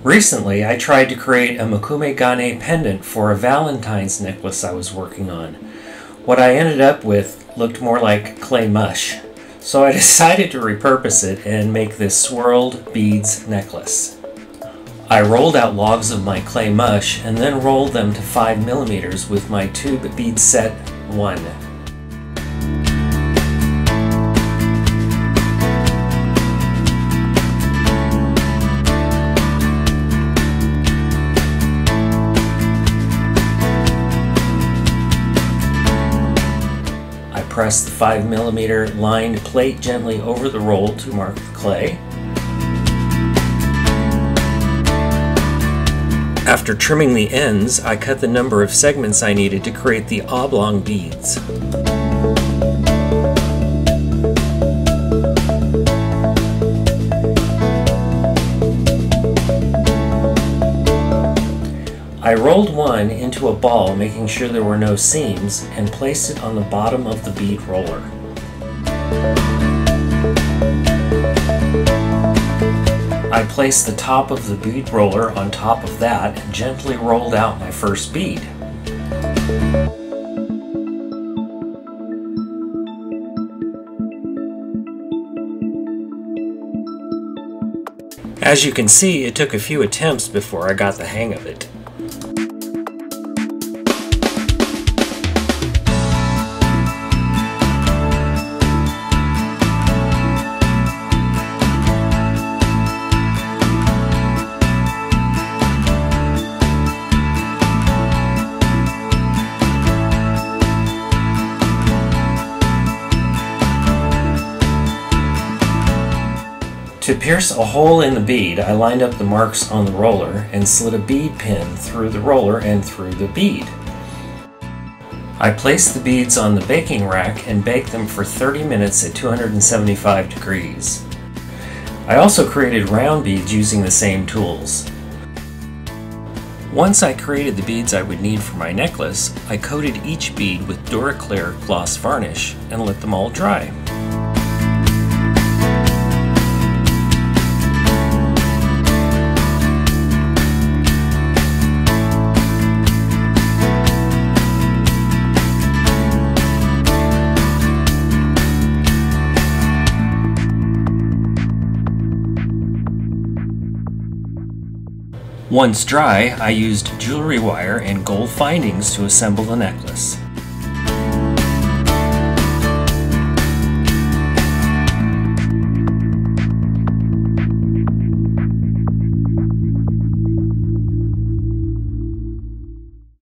Recently, I tried to create a mokume gane pendant for a Valentine's necklace I was working on. What I ended up with looked more like clay mush, so I decided to repurpose it and make this swirled beads necklace. I rolled out logs of my clay mush and then rolled them to 5mm with my tube bead set 1. Press the 5mm lined plate gently over the roll to mark the clay. After trimming the ends, I cut the number of segments I needed to create the oblong beads. I rolled one into a ball, making sure there were no seams, and placed it on the bottom of the bead roller. I placed the top of the bead roller on top of that and gently rolled out my first bead. As you can see, it took a few attempts before I got the hang of it. To pierce a hole in the bead, I lined up the marks on the roller and slid a bead pin through the roller and through the bead. I placed the beads on the baking rack and baked them for 30 minutes at 275 degrees. I also created round beads using the same tools. Once I created the beads I would need for my necklace, I coated each bead with DURACLEAR gloss varnish and let them all dry. Once dry, I used jewelry wire and gold findings to assemble the necklace.